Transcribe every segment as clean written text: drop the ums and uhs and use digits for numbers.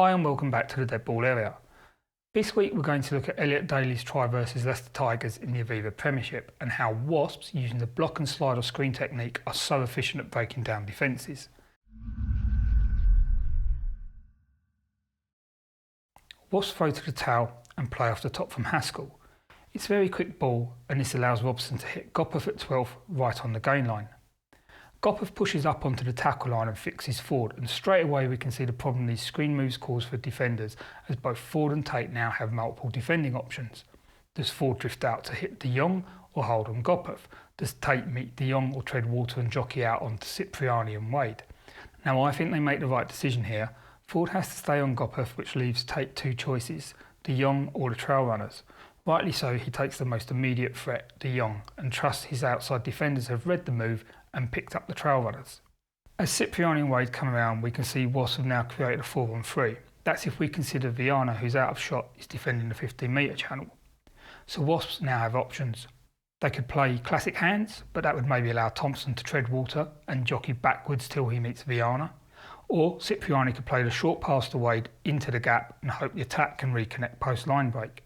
Hi and welcome back to the dead ball area. This week we're going to look at Elliot Daly's try versus Leicester Tigers in the Aviva Premiership and how Wasps, using the block and slide or screen technique, are so efficient at breaking down defences. Wasps throw to the towel and play off the top from Haskell. It's a very quick ball and this allows Robson to hit Gopperth at 12 right on the gain line. Gopperth pushes up onto the tackle line and fixes Ford, and straight away we can see the problem these screen moves cause for defenders, as both Ford and Tate now have multiple defending options. Does Ford drift out to hit De Jong or hold on Gopperth? Does Tate meet De Jong or tread water and jockey out onto Cipriani and Wade? Now I think they make the right decision here. Ford has to stay on Gopperth, which leaves Tate two choices, De Jong or the trail runners. Rightly so, he takes the most immediate threat, De Jong, and trusts his outside defenders have read the move and picked up the trail runners. As Cipriani and Wade come around, we can see Wasps have now created a 4-on-3. That's if we consider Viana, who's out of shot, is defending the 15-metre channel. So Wasps now have options. They could play classic hands, but that would maybe allow Thompson to tread water and jockey backwards till he meets Viana. Or Cipriani could play the short pass to Wade into the gap and hope the attack can reconnect post-line break.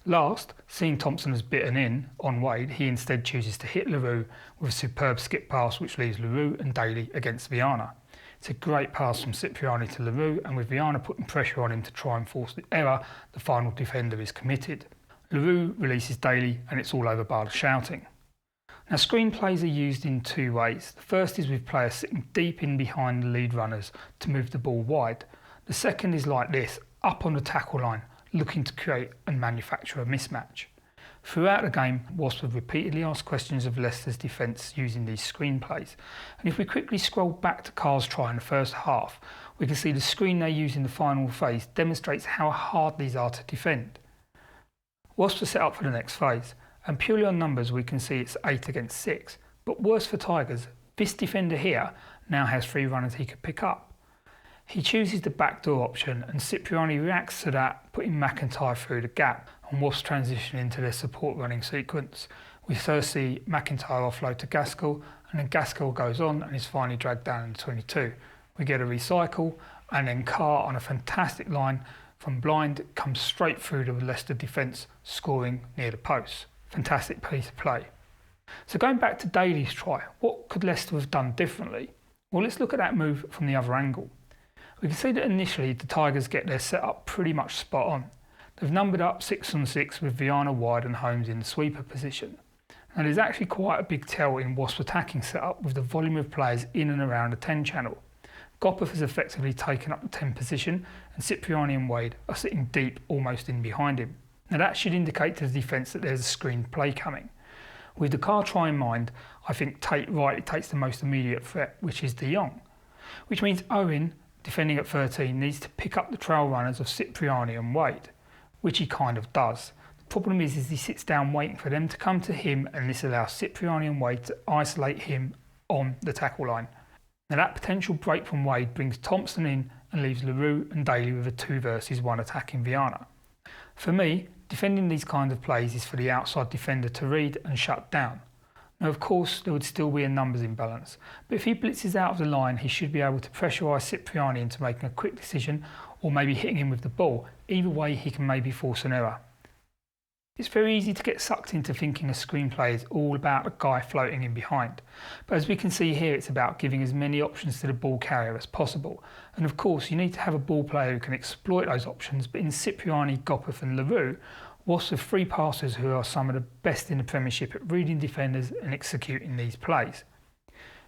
Last, seeing Thompson has bitten in on Wade, he instead chooses to hit LaRue with a superb skip pass which leaves LaRue and Daly against Viana. It's a great pass from Cipriani to LaRue, and with Viana putting pressure on him to try and force the error, the final defender is committed. LaRue releases Daly and it's all over bar the shouting. Now screen plays are used in two ways. The first is with players sitting deep in behind the lead runners to move the ball wide. The second is like this, up on the tackle line, looking to create and manufacture a mismatch. Throughout the game, Wasps have repeatedly asked questions of Leicester's defence using these screen plays. And if we quickly scroll back to Carr's try in the first half, we can see the screen they use in the final phase demonstrates how hard these are to defend. Wasps are set up for the next phase, and purely on numbers we can see it's 8 against 6. But worse for Tigers, this defender here now has 3 runners he could pick up. He chooses the backdoor option and Cipriani reacts to that, putting McIntyre through the gap, and Wasps transition into their support running sequence. We first see McIntyre offload to Gaskell, and then Gaskell goes on and is finally dragged down in 22. We get a recycle, and then Carr on a fantastic line from blind comes straight through the Leicester defence, scoring near the post. Fantastic piece of play. So going back to Daly's try, what could Leicester have done differently? Well, let's look at that move from the other angle. We can see that initially the Tigers get their setup pretty much spot on. They've numbered up 6-on-6 with Viana wide and Holmes in the sweeper position. Now there's actually quite a big tell in Wasps' attacking setup with the volume of players in and around the 10 channel. Gopperth has effectively taken up the 10 position and Cipriani and Wade are sitting deep almost in behind him. Now that should indicate to the defence that there's a screened play coming. With the Carr try in mind, I think Tate rightly takes the most immediate threat, which is De Jong. Which means Owen, defending at 13, needs to pick up the trail runners of Cipriani and Wade, which he kind of does. The problem is he sits down waiting for them to come to him, and this allows Cipriani and Wade to isolate him on the tackle line. Now that potential break from Wade brings Thompson in and leaves LaRue and Daly with a 2 versus 1 attacking Viana. For me, defending these kinds of plays is for the outside defender to read and shut down. Now of course there would still be a numbers imbalance, but if he blitzes out of the line he should be able to pressurise Cipriani into making a quick decision or maybe hitting him with the ball. Either way he can maybe force an error. It's very easy to get sucked into thinking a screenplay is all about a guy floating in behind, but as we can see here it's about giving as many options to the ball carrier as possible, and of course you need to have a ball player who can exploit those options, but in Cipriani, Gopperth and LaRue, Wasps have 3 passers who are some of the best in the Premiership at reading defenders and executing these plays.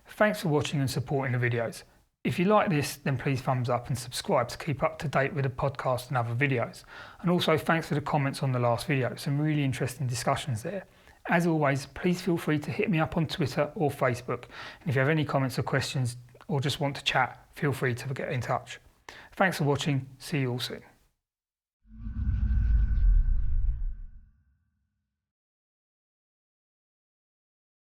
Thanks for watching and supporting the videos. If you like this, then please thumbs up and subscribe to keep up to date with the podcast and other videos. And also thanks for the comments on the last video, some really interesting discussions there. As always, please feel free to hit me up on Twitter or Facebook. And if you have any comments or questions or just want to chat, feel free to get in touch. Thanks for watching, see you all soon.